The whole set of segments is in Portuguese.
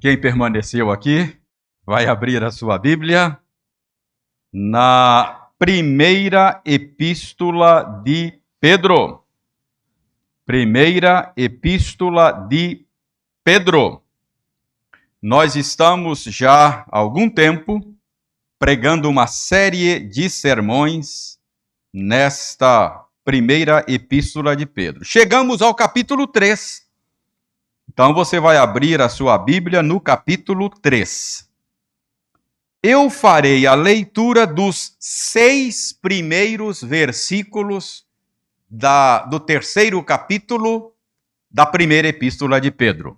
Quem permaneceu aqui, vai abrir a sua Bíblia na primeira epístola de Pedro. Primeira epístola de Pedro. Nós estamos já há algum tempo pregando uma série de sermões nesta primeira epístola de Pedro. Chegamos ao capítulo 3. Então você vai abrir a sua Bíblia no capítulo 3. Eu farei a leitura dos 6 primeiros versículos do terceiro capítulo da primeira epístola de Pedro.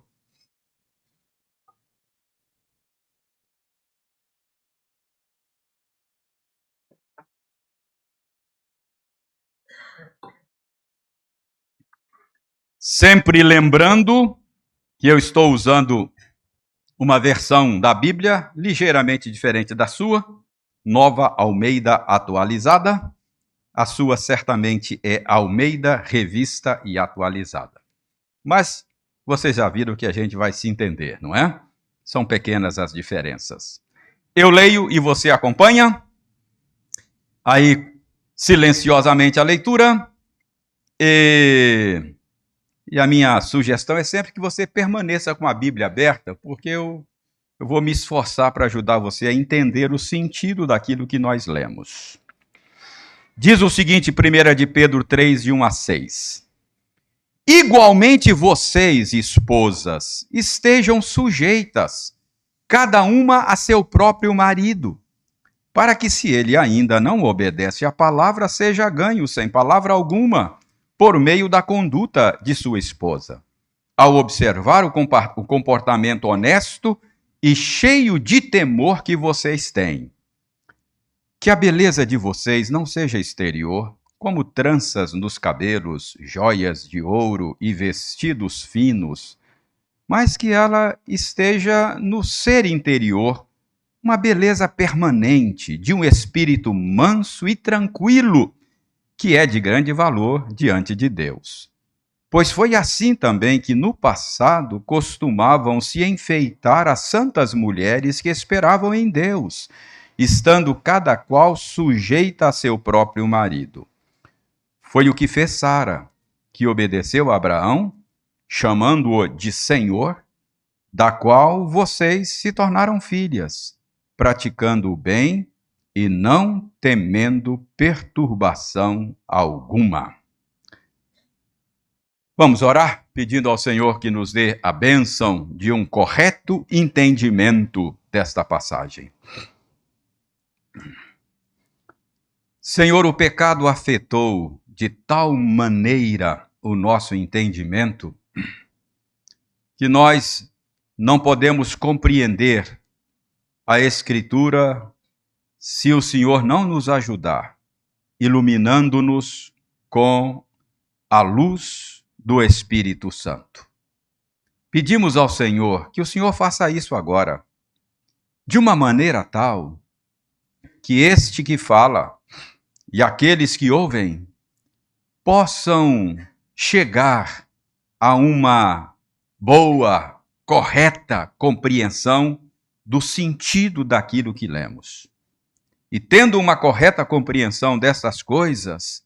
Sempre lembrando que eu estou usando uma versão da Bíblia ligeiramente diferente da sua, Nova Almeida Atualizada. A sua certamente é Almeida Revista e Atualizada. Mas vocês já viram que a gente vai se entender, não é? São pequenas as diferenças. Eu leio e você acompanha. Aí, silenciosamente a leitura. E a minha sugestão é sempre que você permaneça com a Bíblia aberta, porque eu vou me esforçar para ajudar você a entender o sentido daquilo que nós lemos. Diz o seguinte, 1 de Pedro 3, de 1 a 6. Igualmente vocês, esposas, estejam sujeitas, cada uma a seu próprio marido, para que, se ele ainda não obedece à palavra, seja ganho sem palavra alguma, por meio da conduta de sua esposa, ao observar o comportamento honesto e cheio de temor que vocês têm. Que a beleza de vocês não seja exterior, como tranças nos cabelos, joias de ouro e vestidos finos, mas que ela esteja no ser interior, uma beleza permanente de um espírito manso e tranquilo, que é de grande valor diante de Deus. Pois foi assim também que no passado costumavam se enfeitar as santas mulheres que esperavam em Deus, estando cada qual sujeita a seu próprio marido. Foi o que fez Sara, que obedeceu a Abraão, chamando-o de Senhor, da qual vocês se tornaram filhas, praticando o bem e não temendo perturbação alguma. Vamos orar, pedindo ao Senhor que nos dê a bênção de um correto entendimento desta passagem. Senhor, o pecado afetou de tal maneira o nosso entendimento que nós não podemos compreender a Escritura se o Senhor não nos ajudar, iluminando-nos com a luz do Espírito Santo. Pedimos ao Senhor que o Senhor faça isso agora, de uma maneira tal que este que fala e aqueles que ouvem possam chegar a uma boa, correta compreensão do sentido daquilo que lemos. E tendo uma correta compreensão dessas coisas,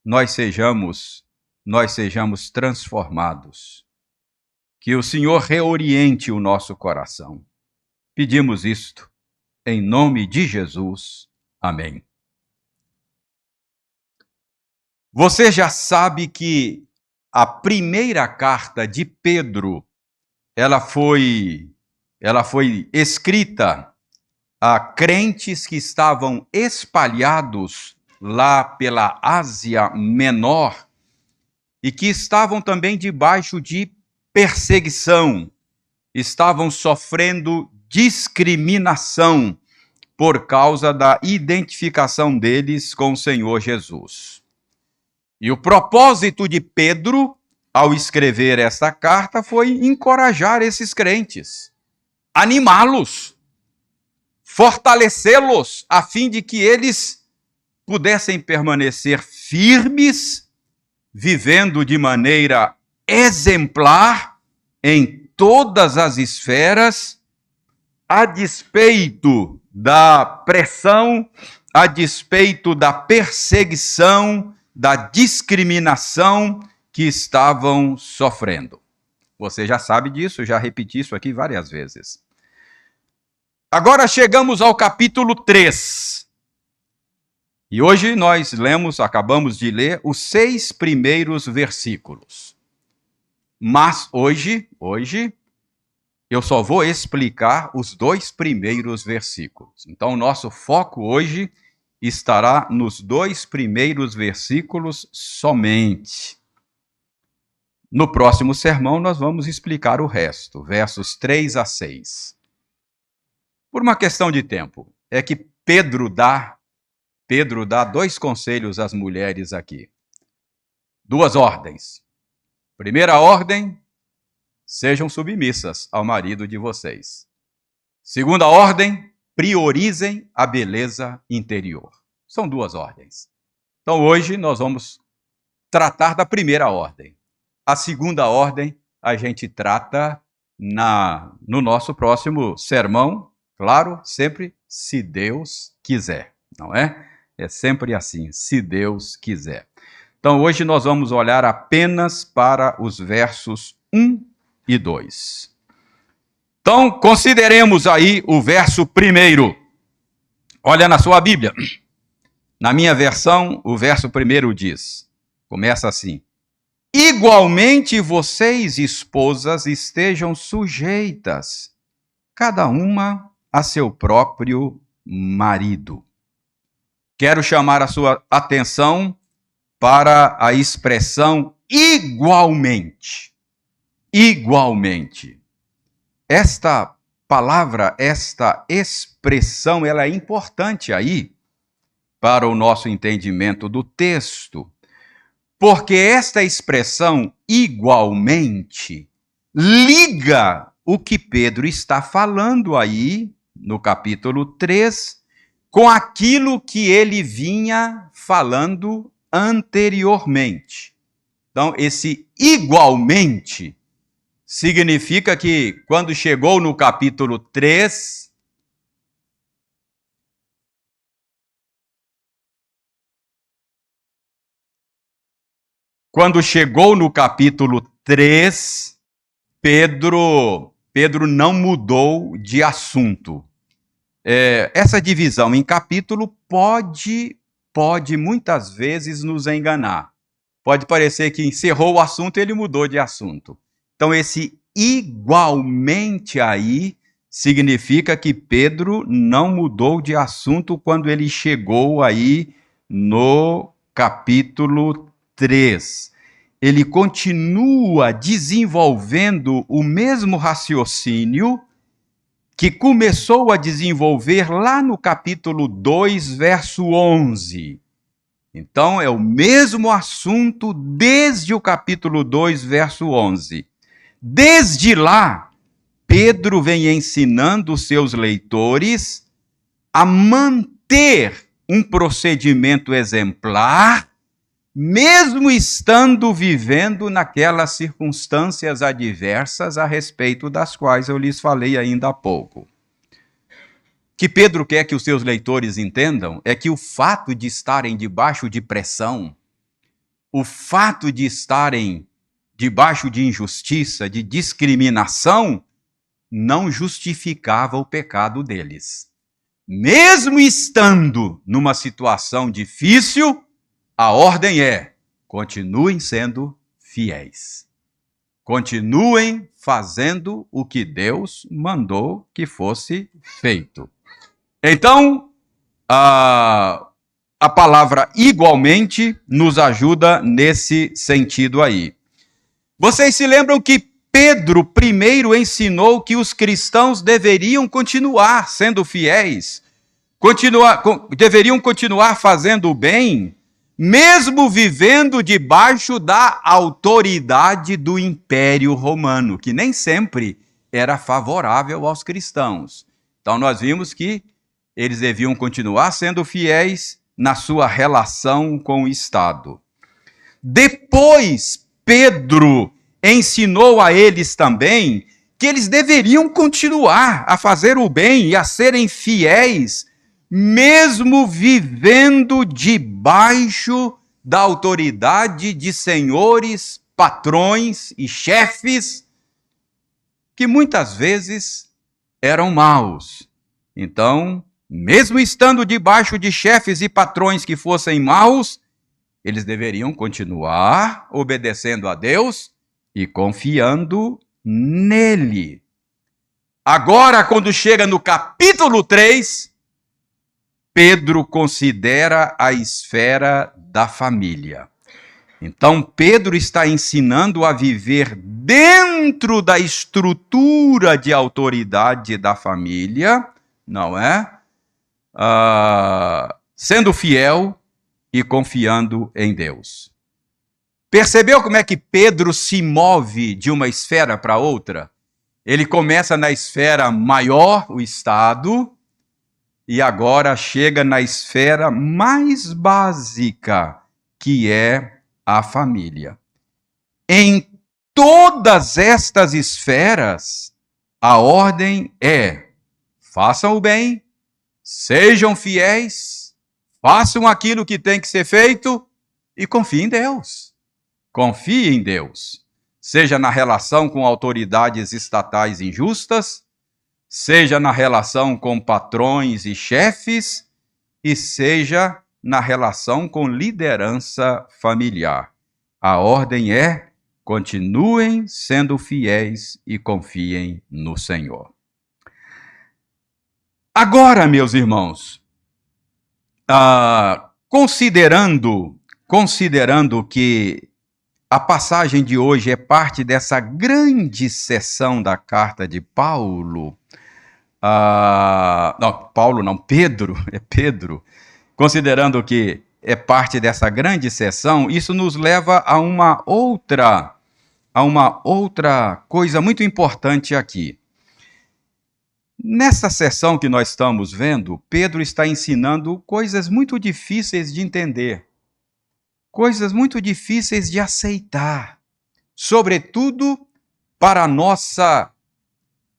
nós sejamos transformados. Que o Senhor reoriente o nosso coração. Pedimos isto em nome de Jesus. Amém. Você já sabe que a primeira carta de Pedro, ela foi escrita a crentes que estavam espalhados lá pela Ásia Menor e que estavam também debaixo de perseguição, estavam sofrendo discriminação por causa da identificação deles com o Senhor Jesus. E o propósito de Pedro, ao escrever esta carta, foi encorajar esses crentes, animá-los, fortalecê-los, a fim de que eles pudessem permanecer firmes, vivendo de maneira exemplar em todas as esferas, a despeito da pressão, a despeito da perseguição, da discriminação que estavam sofrendo. Você já sabe disso, eu já repeti isso aqui várias vezes. Agora chegamos ao capítulo 3. E hoje nós acabamos de ler os 6 primeiros versículos. Mas hoje, eu só vou explicar os 2 primeiros versículos. Então, o nosso foco hoje estará nos 2 primeiros versículos somente. No próximo sermão, nós vamos explicar o resto, versos 3 a 6. Por uma questão de tempo, é que Pedro dá 2 conselhos às mulheres aqui. 2 ordens. Primeira ordem, sejam submissas ao marido de vocês. Segunda ordem, priorizem a beleza interior. São 2 ordens. Então hoje nós vamos tratar da primeira ordem. A segunda ordem a gente trata no nosso próximo sermão, claro, sempre se Deus quiser, não é? É sempre assim, se Deus quiser. Então hoje nós vamos olhar apenas para os versos 1 e 2. Então, consideremos aí o verso 1. Olha na sua Bíblia. Na minha versão, o verso 1 diz, começa assim: igualmente vocês, esposas, estejam sujeitas, cada uma a seu próprio marido. Quero chamar a sua atenção para a expressão igualmente. Igualmente. Esta palavra, esta expressão, ela é importante aí para o nosso entendimento do texto, porque esta expressão igualmente liga o que Pedro está falando aí no capítulo 3 com aquilo que ele vinha falando anteriormente. Então, esse igualmente significa que quando chegou no capítulo 3, Pedro não mudou de assunto. Essa divisão em capítulo pode muitas vezes nos enganar. Pode parecer que encerrou o assunto e ele mudou de assunto. Então, esse igualmente aí significa que Pedro não mudou de assunto quando ele chegou aí no capítulo 3. Ele continua desenvolvendo o mesmo raciocínio que começou a desenvolver lá no capítulo 2, verso 11. Então, é o mesmo assunto desde o capítulo 2, verso 11. Desde lá, Pedro vem ensinando os seus leitores a manter um procedimento exemplar, mesmo estando vivendo naquelas circunstâncias adversas a respeito das quais eu lhes falei ainda há pouco. O que Pedro quer que os seus leitores entendam é que o fato de estarem debaixo de pressão, o fato de estarem debaixo de injustiça, de discriminação, não justificava o pecado deles. Mesmo estando numa situação difícil, a ordem é: continuem sendo fiéis. Continuem fazendo o que Deus mandou que fosse feito. Então, a palavra igualmente nos ajuda nesse sentido aí. Vocês se lembram que Pedro primeiro ensinou que os cristãos deveriam continuar sendo fiéis, deveriam continuar fazendo o bem, mesmo vivendo debaixo da autoridade do Império Romano, que nem sempre era favorável aos cristãos. Então nós vimos que eles deviam continuar sendo fiéis na sua relação com o Estado. Depois, Pedro ensinou a eles também que eles deveriam continuar a fazer o bem e a serem fiéis, mesmo vivendo debaixo da autoridade de senhores, patrões e chefes, que muitas vezes eram maus. Então, mesmo estando debaixo de chefes e patrões que fossem maus, eles deveriam continuar obedecendo a Deus e confiando nele. Agora, quando chega no capítulo 3, Pedro considera a esfera da família. Então, Pedro está ensinando a viver dentro da estrutura de autoridade da família, não é? Sendo fiel e confiando em Deus. Percebeu como é que Pedro se move de uma esfera para outra? Ele começa na esfera maior, o Estado, e agora chega na esfera mais básica, que é a família. Em todas estas esferas, a ordem é: façam o bem, sejam fiéis, façam aquilo que tem que ser feito e confiem em Deus. Confie em Deus, seja na relação com autoridades estatais injustas, seja na relação com patrões e chefes, e seja na relação com liderança familiar. A ordem é: continuem sendo fiéis e confiem no Senhor. Agora, meus irmãos, considerando que a passagem de hoje é parte dessa grande seção da carta de Paulo, Pedro, considerando que é parte dessa grande seção, isso nos leva a uma outra coisa muito importante aqui. Nessa seção que nós estamos vendo, Pedro está ensinando coisas muito difíceis de entender, coisas muito difíceis de aceitar, sobretudo para a nossa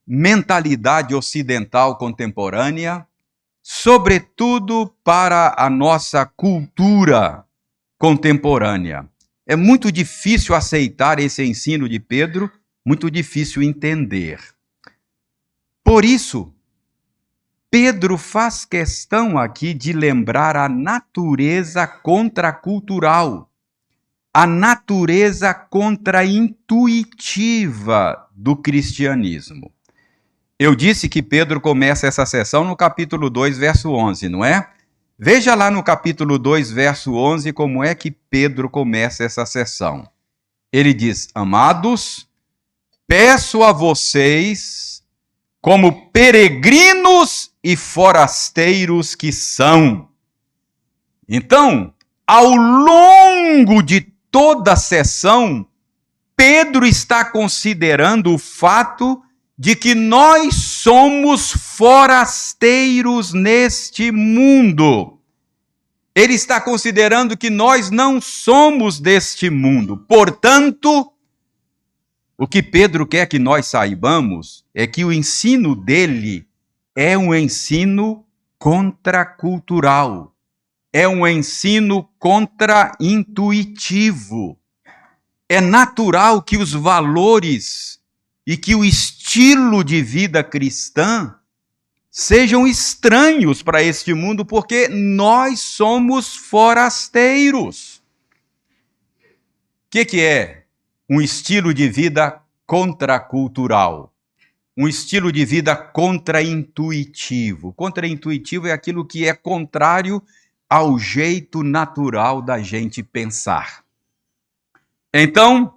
mentalidade ocidental contemporânea, sobretudo para a nossa cultura contemporânea. É muito difícil aceitar esse ensino de Pedro, muito difícil entender. Por isso, Pedro faz questão aqui de lembrar a natureza contracultural, a natureza contraintuitiva do cristianismo. Eu disse que Pedro começa essa sessão no capítulo 2, verso 11, não é? Veja lá no capítulo 2, verso 11, como é que Pedro começa essa sessão. Ele diz: amados, peço a vocês, como peregrinos e forasteiros que são. Então, ao longo de toda a sessão, Pedro está considerando o fato de que nós somos forasteiros neste mundo. Ele está considerando que nós não somos deste mundo. Portanto, o que Pedro quer que nós saibamos é que o ensino dele é um ensino contracultural, é um ensino contraintuitivo. É natural que os valores e que o estilo de vida cristã sejam estranhos para este mundo, porque nós somos forasteiros. O que é um estilo de vida contracultural? Um estilo de vida contraintuitivo. Contraintuitivo é aquilo que é contrário ao jeito natural da gente pensar. Então,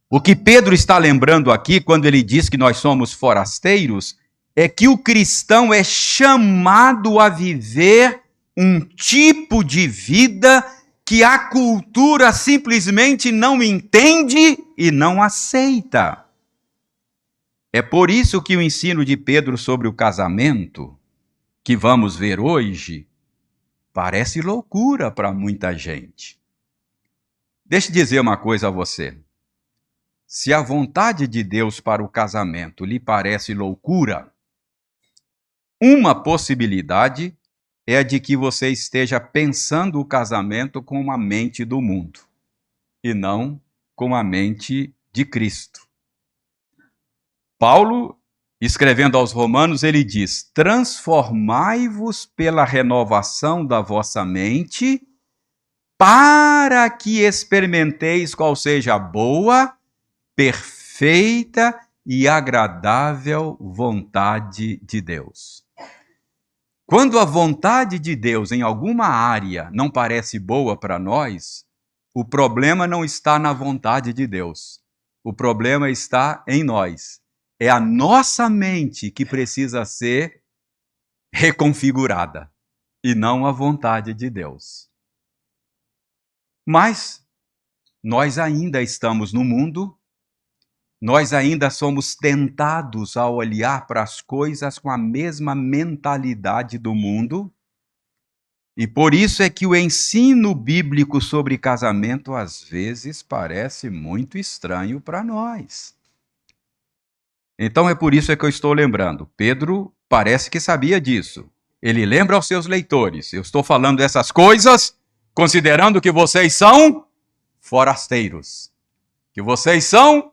o que Pedro está lembrando aqui, quando ele diz que nós somos forasteiros, é que o cristão é chamado a viver um tipo de vida que a cultura simplesmente não entende e não aceita. É por isso que o ensino de Pedro sobre o casamento, que vamos ver hoje, parece loucura para muita gente. Deixa eu dizer uma coisa a você. Se a vontade de Deus para o casamento lhe parece loucura, uma possibilidade é a de que você esteja pensando o casamento com a mente do mundo e não com a mente de Cristo. Paulo, escrevendo aos Romanos, ele diz: transformai-vos pela renovação da vossa mente, para que experimenteis qual seja a boa, perfeita e agradável vontade de Deus. Quando a vontade de Deus em alguma área não parece boa para nós, o problema não está na vontade de Deus. O problema está em nós. É a nossa mente que precisa ser reconfigurada e não a vontade de Deus. Mas nós ainda estamos no mundo, nós ainda somos tentados a olhar para as coisas com a mesma mentalidade do mundo, e por isso é que o ensino bíblico sobre casamento às vezes parece muito estranho para nós. Então é por isso que eu estou lembrando. Pedro parece que sabia disso. Ele lembra aos seus leitores: eu estou falando essas coisas considerando que vocês são forasteiros, que vocês são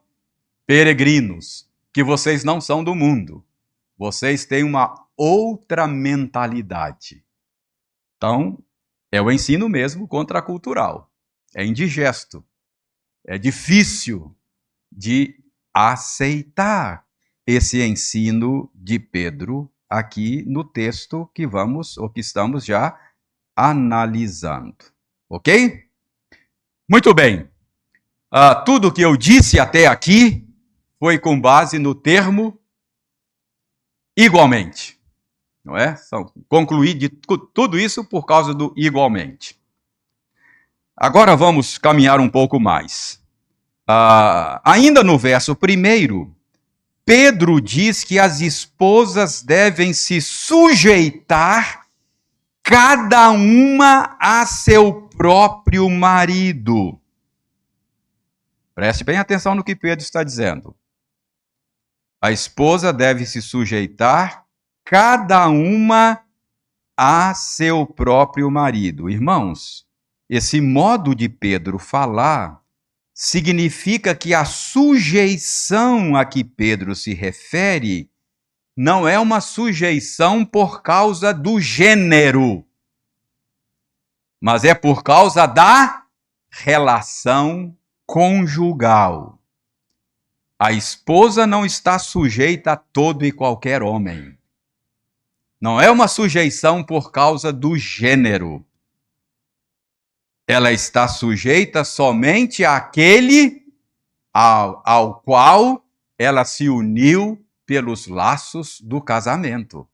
peregrinos, que vocês não são do mundo. Vocês têm uma outra mentalidade. Então, é o ensino mesmo contracultural. É indigesto. É difícil de aceitar esse ensino de Pedro aqui no texto que estamos já analisando. Ok? Muito bem. Tudo o que eu disse até aqui foi com base no termo igualmente. Não é? Concluí de tudo isso por causa do igualmente. Agora vamos caminhar um pouco mais. Ainda no verso 1, Pedro diz que as esposas devem se sujeitar cada uma a seu próprio marido. Preste bem atenção no que Pedro está dizendo. A esposa deve se sujeitar cada uma a seu próprio marido. Irmãos, esse modo de Pedro falar significa que a sujeição a que Pedro se refere não é uma sujeição por causa do gênero, mas é por causa da relação conjugal. A esposa não está sujeita a todo e qualquer homem. Não é uma sujeição por causa do gênero. Ela está sujeita somente àquele ao qual ela se uniu pelos laços do casamento.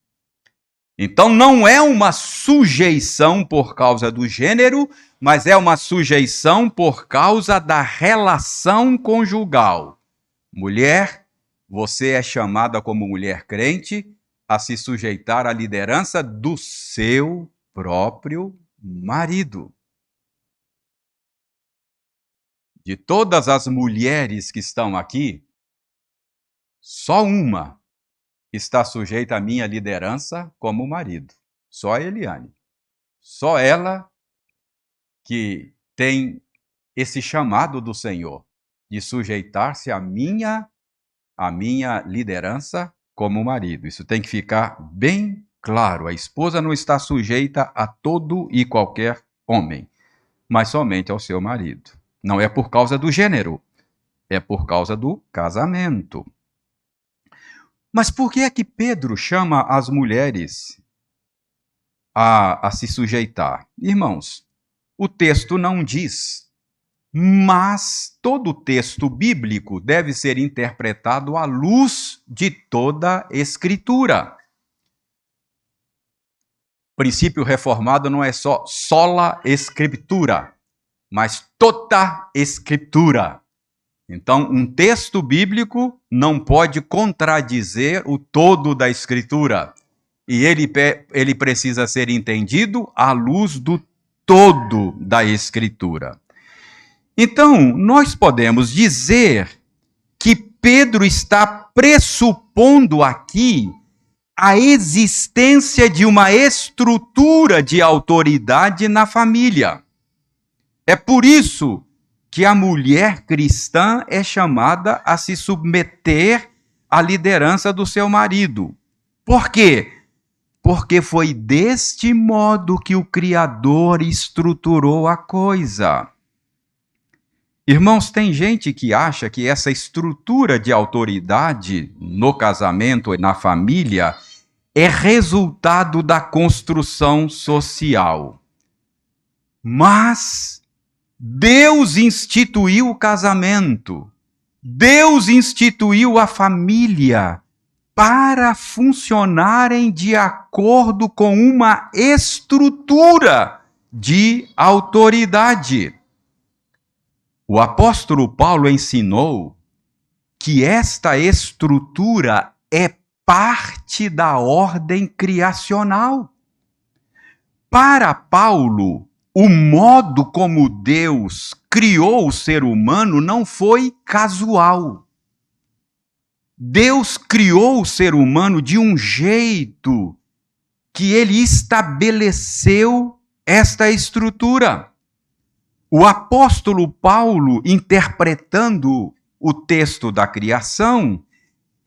Então não é uma sujeição por causa do gênero, mas é uma sujeição por causa da relação conjugal. Mulher, você é chamada como mulher crente a se sujeitar à liderança do seu próprio marido. De todas as mulheres que estão aqui, só uma está sujeita à minha liderança como marido. Só a Eliane. Só ela que tem esse chamado do Senhor de sujeitar-se à minha liderança como marido. Isso tem que ficar bem claro. A esposa não está sujeita a todo e qualquer homem, mas somente ao seu marido. Não é por causa do gênero, é por causa do casamento. Mas por que é que Pedro chama as mulheres a se sujeitar? Irmãos, o texto não diz, mas todo texto bíblico deve ser interpretado à luz de toda a Escritura. O princípio reformado não é só sola Escritura, mas toda Escritura. Então, um texto bíblico não pode contradizer o todo da Escritura. E ele precisa ser entendido à luz do todo da Escritura. Então, nós podemos dizer Pedro está pressupondo aqui a existência de uma estrutura de autoridade na família. É por isso que a mulher cristã é chamada a se submeter à liderança do seu marido. Por quê? Porque foi deste modo que o Criador estruturou a coisa. Irmãos, tem gente que acha que essa estrutura de autoridade no casamento e na família é resultado da construção social. Mas Deus instituiu o casamento, Deus instituiu a família para funcionarem de acordo com uma estrutura de autoridade. O apóstolo Paulo ensinou que esta estrutura é parte da ordem criacional. Para Paulo, o modo como Deus criou o ser humano não foi casual. Deus criou o ser humano de um jeito que ele estabeleceu esta estrutura. O apóstolo Paulo, interpretando o texto da criação,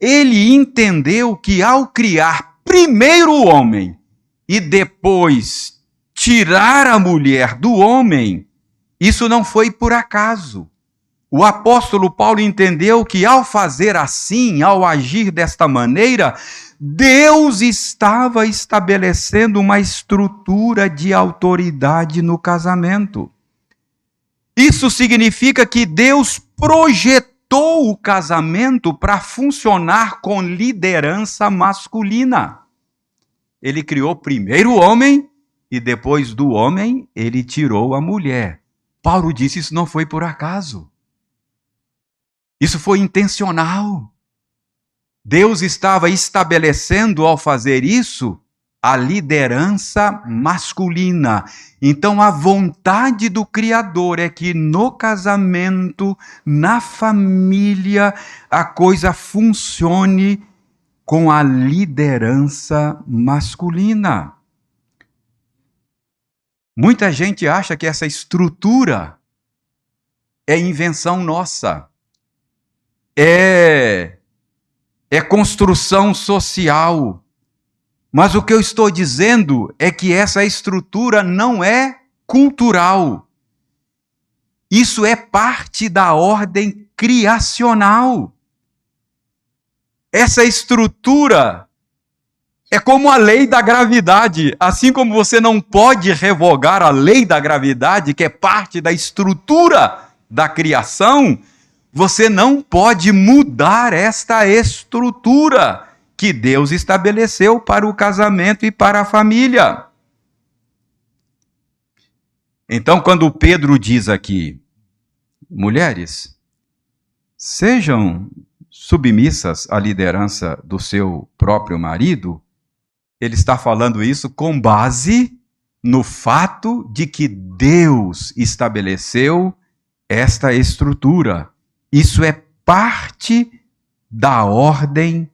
ele entendeu que ao criar primeiro o homem e depois tirar a mulher do homem, isso não foi por acaso. O apóstolo Paulo entendeu que ao fazer assim, ao agir desta maneira, Deus estava estabelecendo uma estrutura de autoridade no casamento. Isso significa que Deus projetou o casamento para funcionar com liderança masculina. Ele criou primeiro o homem e depois do homem ele tirou a mulher. Paulo disse: isso não foi por acaso. Isso foi intencional. Deus estava estabelecendo ao fazer isso a liderança masculina. Então, a vontade do Criador é que no casamento, na família, a coisa funcione com a liderança masculina. Muita gente acha que essa estrutura é invenção nossa, é construção social. Mas o que eu estou dizendo é que essa estrutura não é cultural. Isso é parte da ordem criacional. Essa estrutura é como a lei da gravidade. Assim como você não pode revogar a lei da gravidade, que é parte da estrutura da criação, você não pode mudar esta estrutura que Deus estabeleceu para o casamento e para a família. Então, quando Pedro diz aqui, mulheres, sejam submissas à liderança do seu próprio marido, ele está falando isso com base no fato de que Deus estabeleceu esta estrutura. Isso é parte da ordem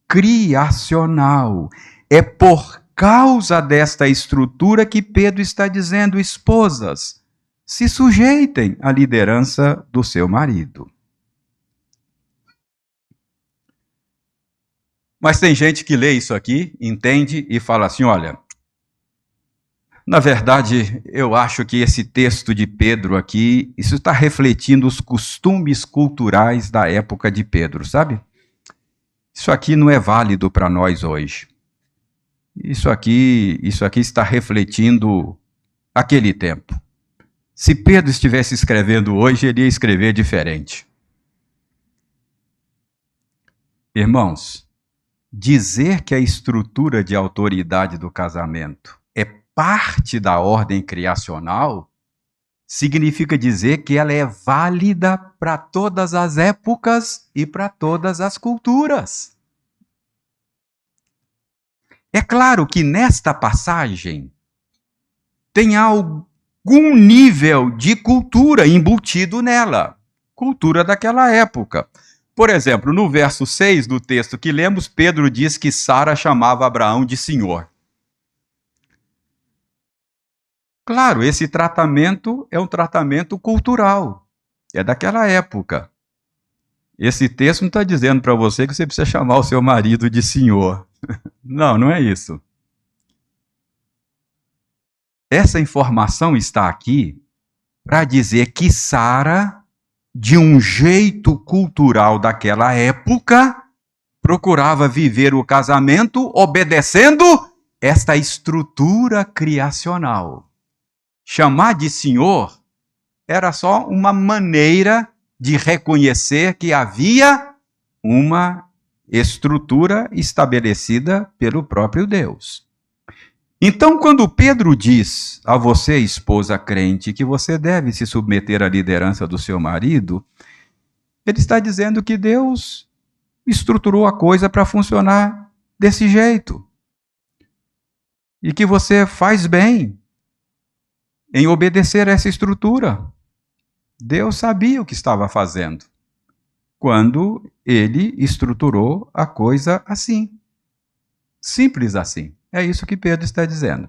criacional. É por causa desta estrutura que Pedro está dizendo: esposas, se sujeitem à liderança do seu marido. Mas tem gente que lê isso aqui, entende e fala assim: olha, na verdade, eu acho que esse texto de Pedro aqui, isso está refletindo os costumes culturais da época de Pedro, sabe? Isso aqui não é válido para nós hoje. Isso aqui está refletindo aquele tempo. Se Pedro estivesse escrevendo hoje, ele ia escrever diferente. Irmãos, dizer que a estrutura de autoridade do casamento é parte da ordem criacional significa dizer que ela é válida para todas as épocas e para todas as culturas. É claro que nesta passagem tem algum nível de cultura embutido nela, cultura daquela época. Por exemplo, no verso 6 do texto que lemos, Pedro diz que Sara chamava Abraão de senhor. Claro, esse tratamento é um tratamento cultural, é daquela época. Esse texto não está dizendo para você que você precisa chamar o seu marido de senhor. Não, não é isso. Essa informação está aqui para dizer que Sara, de um jeito cultural daquela época, procurava viver o casamento obedecendo esta estrutura criacional. Chamar de senhor era só uma maneira de reconhecer que havia uma estrutura estabelecida pelo próprio Deus. Então, quando Pedro diz a você, esposa crente, que você deve se submeter à liderança do seu marido, ele está dizendo que Deus estruturou a coisa para funcionar desse jeito. E que você faz bem em obedecer a essa estrutura. Deus sabia o que estava fazendo quando ele estruturou a coisa assim. Simples assim. É isso que Pedro está dizendo.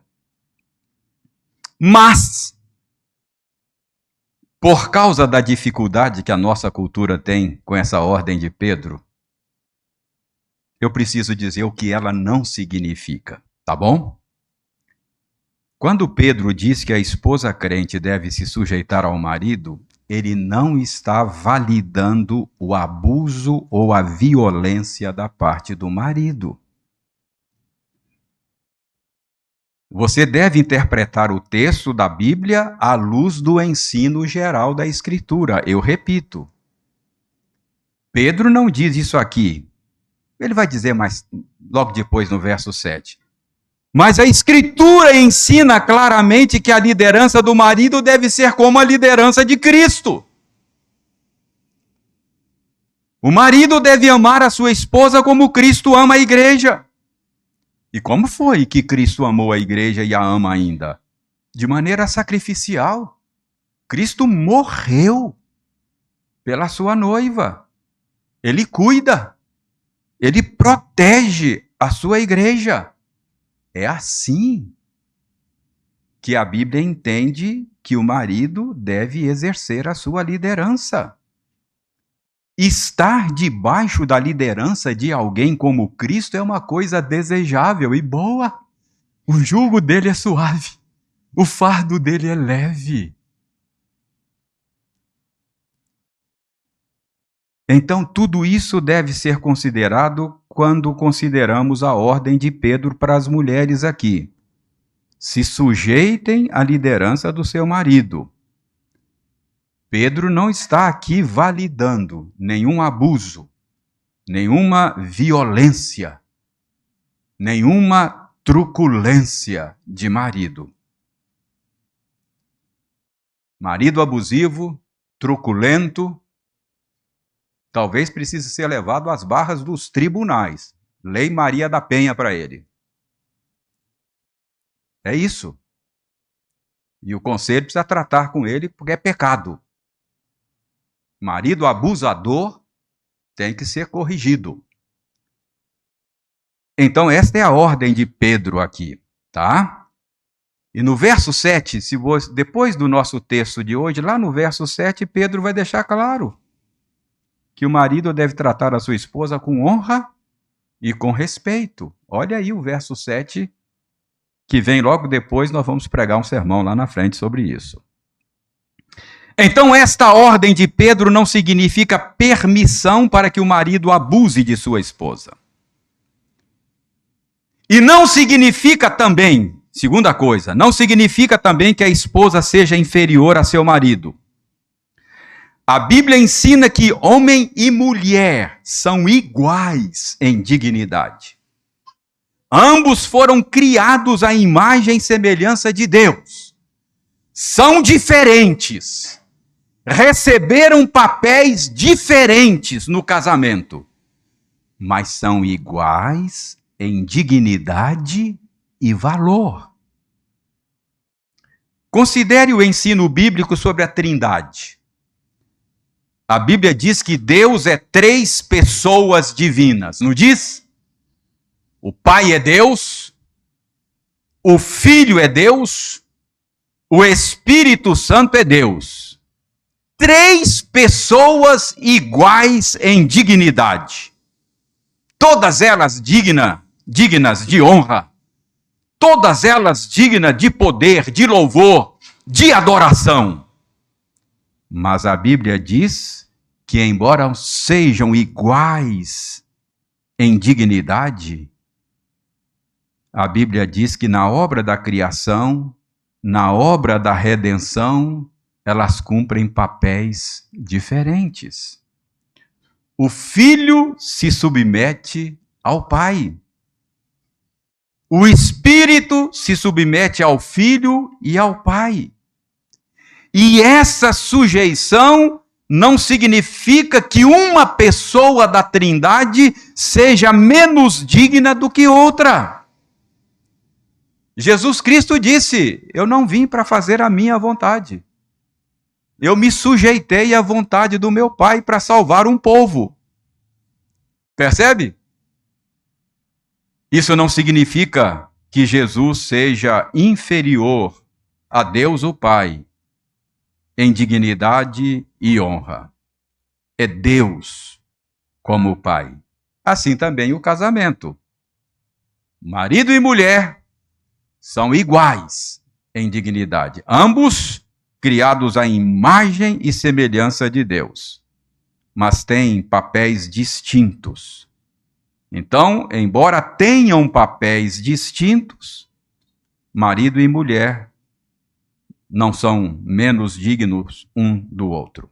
Mas, por causa da dificuldade que a nossa cultura tem com essa ordem de Pedro, eu preciso dizer o que ela não significa, tá bom? Quando Pedro diz que a esposa crente deve se sujeitar ao marido, ele não está validando o abuso ou a violência da parte do marido. Você deve interpretar o texto da Bíblia à luz do ensino geral da Escritura. Eu repito, Pedro não diz isso aqui. Ele vai dizer mais logo depois no verso 7. Mas a Escritura ensina claramente que a liderança do marido deve ser como a liderança de Cristo. O marido deve amar a sua esposa como Cristo ama a igreja. E como foi que Cristo amou a igreja e a ama ainda? De maneira sacrificial. Cristo morreu pela sua noiva. Ele cuida. Ele protege a sua igreja. É assim que a Bíblia entende que o marido deve exercer a sua liderança. Estar debaixo da liderança de alguém como Cristo é uma coisa desejável e boa. O jugo dele é suave. O fardo dele é leve. Então, tudo isso deve ser considerado quando consideramos a ordem de Pedro para as mulheres aqui. Se sujeitem à liderança do seu marido. Pedro não está aqui validando nenhum abuso, nenhuma violência, nenhuma truculência de marido. Marido abusivo, truculento, talvez precise ser levado às barras dos tribunais. Lei Maria da Penha para ele. É isso. E o conselho precisa tratar com ele porque é pecado. Marido abusador tem que ser corrigido. Então, esta é a ordem de Pedro aqui, tá? E no verso 7, depois do nosso texto de hoje, lá no verso 7, Pedro vai deixar claro que o marido deve tratar a sua esposa com honra e com respeito. Olha aí o verso 7, que vem logo depois, nós vamos pregar um sermão lá na frente sobre isso. Então, esta ordem de Pedro não significa permissão para que o marido abuse de sua esposa. E não significa também, segunda coisa, não significa também que a esposa seja inferior a seu marido. A Bíblia ensina que homem e mulher são iguais em dignidade. Ambos foram criados à imagem e semelhança de Deus. São diferentes. Receberam papéis diferentes no casamento, mas são iguais em dignidade e valor. Considere o ensino bíblico sobre a Trindade. A Bíblia diz que Deus é 3 pessoas divinas, não diz? O Pai é Deus, o Filho é Deus, o Espírito Santo é Deus. 3 pessoas iguais em dignidade. Todas elas dignas de honra. Todas elas dignas de poder, de louvor, de adoração. Mas a Bíblia diz que, embora sejam iguais em dignidade, a Bíblia diz que na obra da criação, na obra da redenção, elas cumprem papéis diferentes. O Filho se submete ao Pai. O Espírito se submete ao Filho e ao Pai. E essa sujeição não significa que uma pessoa da Trindade seja menos digna do que outra. Jesus Cristo disse: eu não vim para fazer a minha vontade. Eu me sujeitei à vontade do meu Pai para salvar um povo. Percebe? Isso não significa que Jesus seja inferior a Deus o Pai em dignidade e honra. É Deus como o Pai. Assim também o casamento. Marido e mulher são iguais em dignidade. Ambos criados à imagem e semelhança de Deus, mas têm papéis distintos. Então, embora tenham papéis distintos, marido e mulher não são menos dignos um do outro.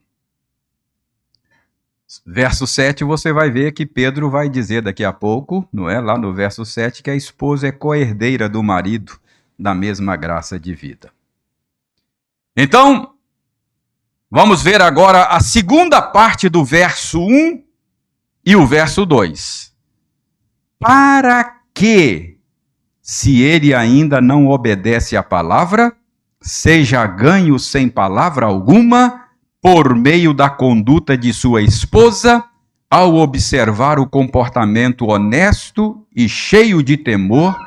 Verso 7, você vai ver que Pedro vai dizer daqui a pouco, não é? Lá no verso 7, que a esposa é co-herdeira do marido da mesma graça de vida. Então, vamos ver agora a segunda parte do verso 1 e o verso 2. Para que, se ele ainda não obedece à palavra, seja ganho sem palavra alguma, por meio da conduta de sua esposa, ao observar o comportamento honesto e cheio de temor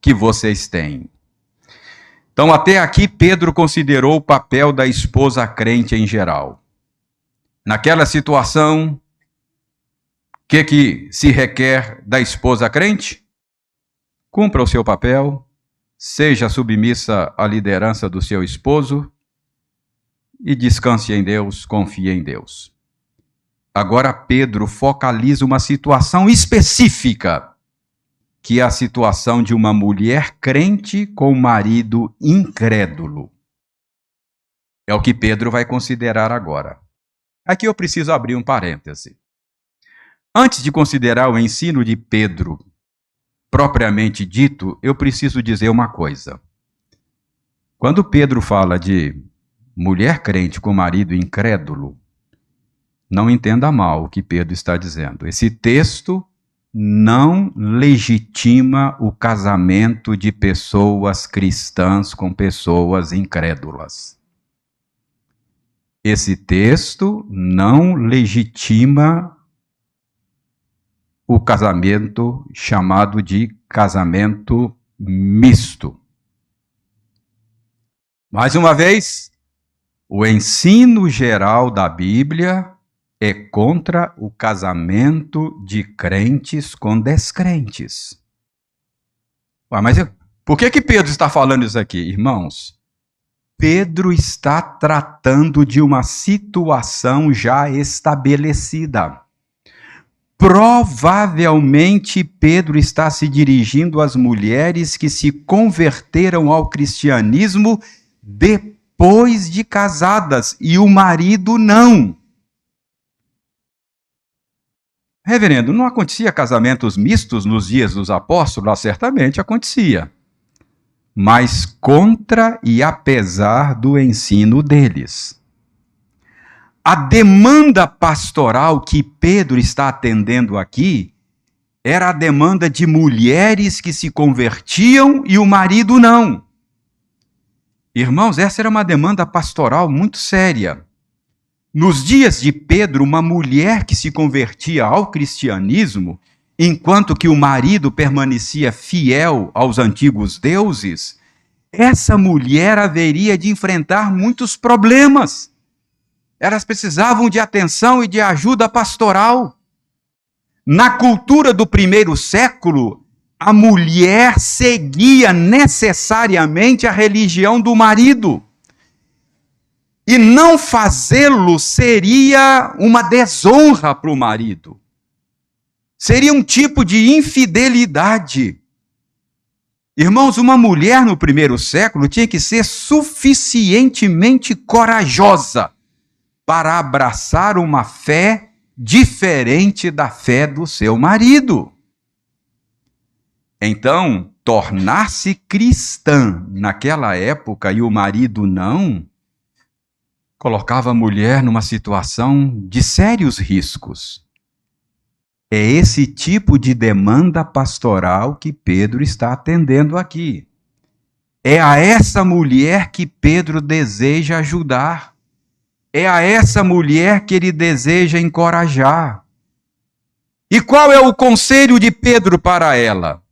que vocês têm. Então, até aqui, Pedro considerou o papel da esposa crente em geral. Naquela situação, o que se requer da esposa crente? Cumpra o seu papel, seja submissa à liderança do seu esposo e descanse em Deus, confie em Deus. Agora Pedro focaliza uma situação específica, que é a situação de uma mulher crente com um marido incrédulo. É o que Pedro vai considerar agora. Aqui eu preciso abrir um parêntese. Antes de considerar o ensino de Pedro propriamente dito, eu preciso dizer uma coisa. Quando Pedro fala de mulher crente com marido incrédulo, não entenda mal o que Pedro está dizendo. Esse texto não legitima o casamento de pessoas cristãs com pessoas incrédulas. Esse texto não legitima o casamento chamado de casamento misto. Mais uma vez, o ensino geral da Bíblia é contra o casamento de crentes com descrentes. Mas por que Pedro está falando isso aqui, irmãos? Pedro está tratando de uma situação já estabelecida. Provavelmente Pedro está se dirigindo às mulheres que se converteram ao cristianismo depois de casadas e o marido não. Reverendo, não acontecia casamentos mistos nos dias dos apóstolos? Certamente acontecia. Mas contra e apesar do ensino deles. A demanda pastoral que Pedro está atendendo aqui era a demanda de mulheres que se convertiam e o marido não. Irmãos, essa era uma demanda pastoral muito séria. Nos dias de Pedro, uma mulher que se convertia ao cristianismo, enquanto que o marido permanecia fiel aos antigos deuses, essa mulher haveria de enfrentar muitos problemas. Elas precisavam de atenção e de ajuda pastoral. Na cultura do primeiro século, a mulher seguia necessariamente a religião do marido. E não fazê-lo seria uma desonra para o marido. Seria um tipo de infidelidade. Irmãos, uma mulher no primeiro século tinha que ser suficientemente corajosa para abraçar uma fé diferente da fé do seu marido. Então, tornar-se cristã naquela época e o marido não, colocava a mulher numa situação de sérios riscos. É esse tipo de demanda pastoral que Pedro está atendendo aqui. É a essa mulher que Pedro deseja ajudar. É a essa mulher que ele deseja encorajar. E qual é o conselho de Pedro para ela?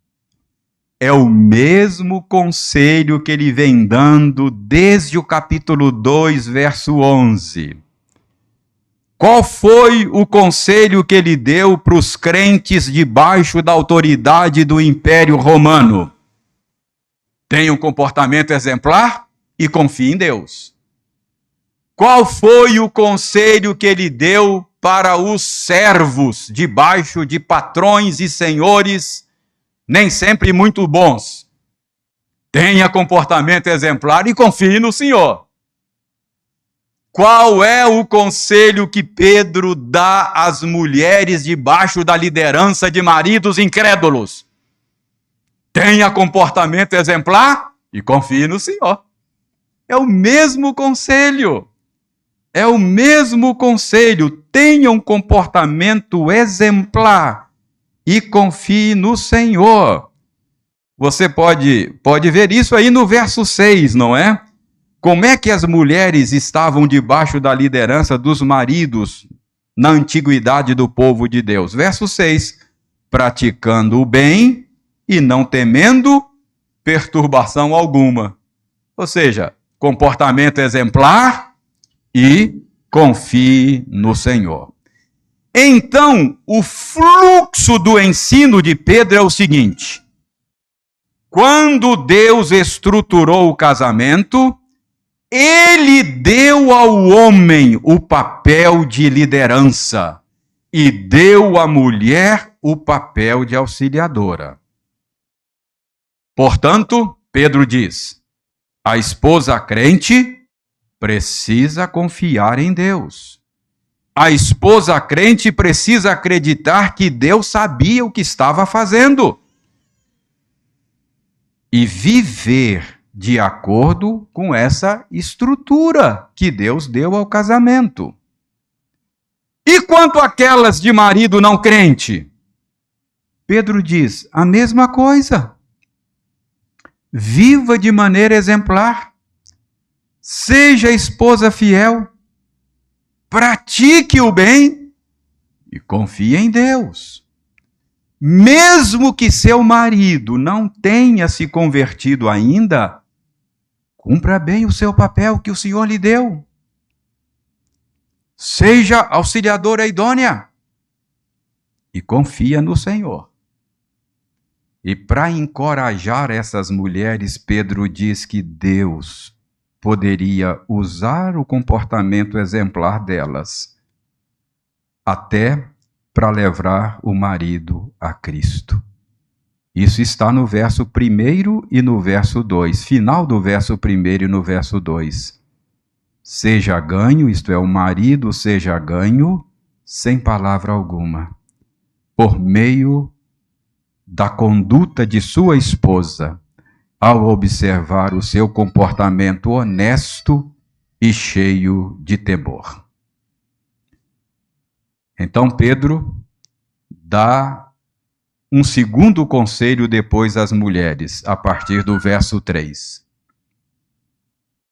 É o mesmo conselho que ele vem dando desde o capítulo 2, verso 11. Qual foi o conselho que ele deu para os crentes debaixo da autoridade do Império Romano? Tenha um comportamento exemplar e confie em Deus. Qual foi o conselho que ele deu para os servos debaixo de patrões e senhores nem sempre muito bons? Tenha comportamento exemplar e confie no Senhor. Qual é o conselho que Pedro dá às mulheres debaixo da liderança de maridos incrédulos? Tenha comportamento exemplar e confie no Senhor. É o mesmo conselho. É o mesmo conselho. Tenha um comportamento exemplar e confie no Senhor. Você pode ver isso aí no verso 6, não é? Como é que as mulheres estavam debaixo da liderança dos maridos na antiguidade do povo de Deus? Verso 6, praticando o bem e não temendo perturbação alguma. Ou seja, comportamento exemplar e confie no Senhor. Então, o fluxo do ensino de Pedro é o seguinte: quando Deus estruturou o casamento, Ele deu ao homem o papel de liderança e deu à mulher o papel de auxiliadora. Portanto, Pedro diz, a esposa crente precisa confiar em Deus. A esposa crente precisa acreditar que Deus sabia o que estava fazendo e viver de acordo com essa estrutura que Deus deu ao casamento. E quanto àquelas de marido não crente? Pedro diz a mesma coisa. Viva de maneira exemplar. Seja esposa fiel. Pratique o bem e confie em Deus. Mesmo que seu marido não tenha se convertido ainda, cumpra bem o seu papel que o Senhor lhe deu. Seja auxiliadora idônea e confia no Senhor. E para encorajar essas mulheres, Pedro diz que Deus poderia usar o comportamento exemplar delas até para levar o marido a Cristo. Isso está no verso 1 e no verso 2, final do verso 1 e no verso 2. Seja ganho, isto é, o marido seja ganho, sem palavra alguma, por meio da conduta de sua esposa, ao observar o seu comportamento honesto e cheio de temor. Então Pedro dá um segundo conselho depois às mulheres, a partir do verso 3.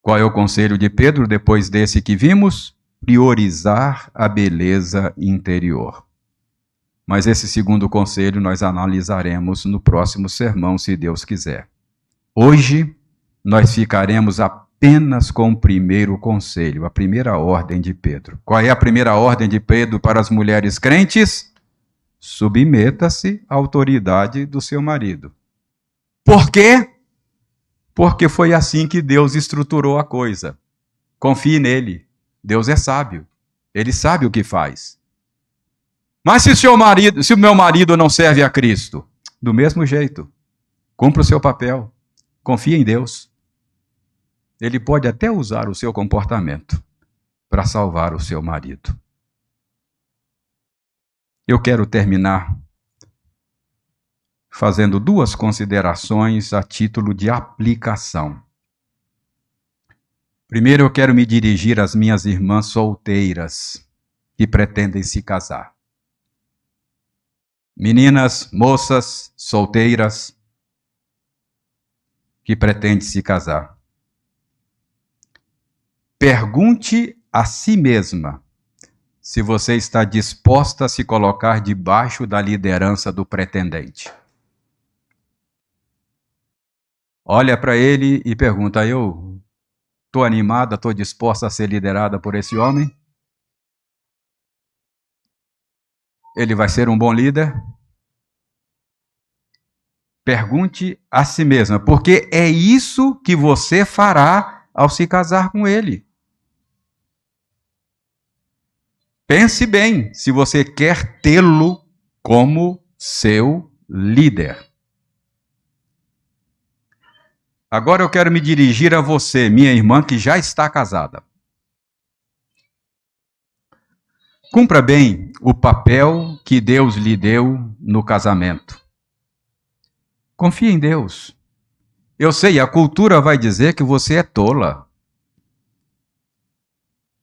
Qual é o conselho de Pedro depois desse que vimos? priorizar a beleza interior. Mas esse segundo conselho nós analisaremos no próximo sermão, se Deus quiser. Hoje, nós ficaremos apenas com o primeiro conselho, a primeira ordem de Pedro. Qual é a primeira ordem de Pedro para as mulheres crentes? Submeta-se à autoridade do seu marido. Por quê? Porque foi assim que Deus estruturou a coisa. Confie nele. Deus é sábio. Ele sabe o que faz. Mas se o meu marido não serve a Cristo, do mesmo jeito, cumpra o seu papel. Confie em Deus. Ele pode até usar o seu comportamento para salvar o seu marido. Eu quero terminar fazendo duas considerações a título de aplicação. Primeiro, eu quero me dirigir às minhas irmãs solteiras que pretendem se casar. Meninas, moças, solteiras que pretendem se casar. Pergunte a si mesma se você está disposta a se colocar debaixo da liderança do pretendente. Olha para ele e pergunta: eu estou animada, estou disposta a ser liderada por esse homem? Ele vai ser um bom líder? Pergunte a si mesma, porque é isso que você fará ao se casar com ele. Pense bem se você quer tê-lo como seu líder. Agora eu quero me dirigir a você, minha irmã, que já está casada. Cumpra bem o papel que Deus lhe deu no casamento. Confie em Deus. Eu sei, a cultura vai dizer que você é tola.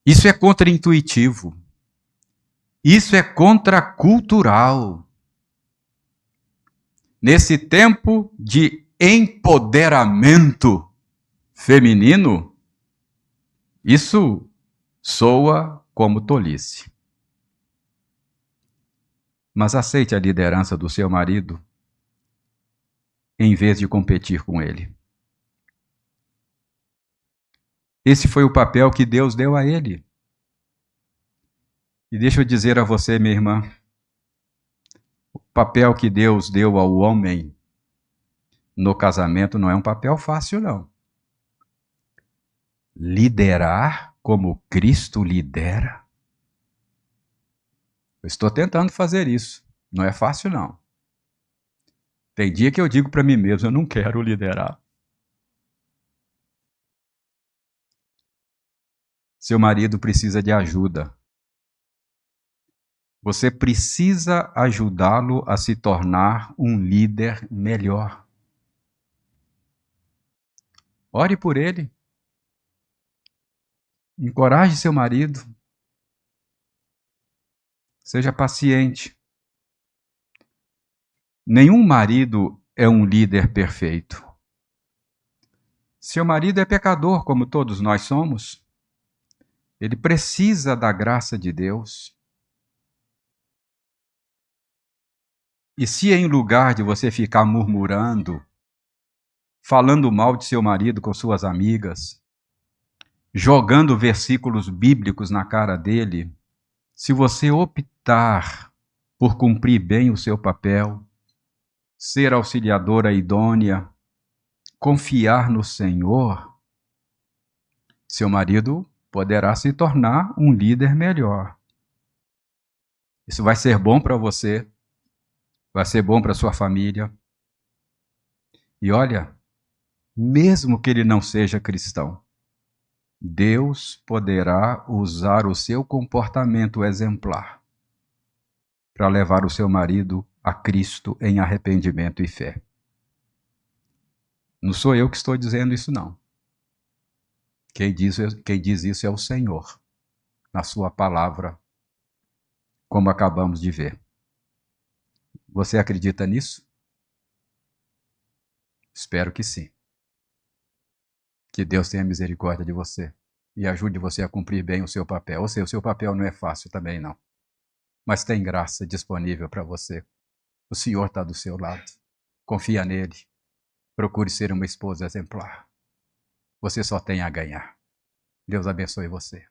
Isso é contraintuitivo. Isso é contracultural. Nesse tempo de empoderamento feminino, isso soa como tolice. Mas aceite a liderança do seu marido em vez de competir com ele. Esse foi o papel que Deus deu a ele. E deixa eu dizer a você, minha irmã, o papel que Deus deu ao homem no casamento não é um papel fácil, não. Liderar como Cristo lidera. Eu estou tentando fazer isso. Não é fácil, não. Tem dia que eu digo para mim mesmo, eu não quero liderar. Seu marido precisa de ajuda. Você precisa ajudá-lo a se tornar um líder melhor. Ore por ele. Encoraje seu marido. Seja paciente. Nenhum marido é um líder perfeito. Seu marido é pecador, como todos nós somos. Ele precisa da graça de Deus. E se em lugar de você ficar murmurando, falando mal de seu marido com suas amigas, jogando versículos bíblicos na cara dele, se você optar por cumprir bem o seu papel, ser auxiliadora idônea, confiar no Senhor, seu marido poderá se tornar um líder melhor. Isso vai ser bom para você, vai ser bom para sua família. E olha, mesmo que ele não seja cristão, Deus poderá usar o seu comportamento exemplar para levar o seu marido a Cristo em arrependimento e fé. Não sou eu que estou dizendo isso, não. Quem diz isso é o Senhor, na sua palavra, como acabamos de ver. Você acredita nisso? Espero que sim. Que Deus tenha misericórdia de você e ajude você a cumprir bem o seu papel. Ou seja, o seu papel não é fácil também, não. Mas tem graça disponível para você. O Senhor está do seu lado. Confia nele. Procure ser uma esposa exemplar. Você só tem a ganhar. Deus abençoe você.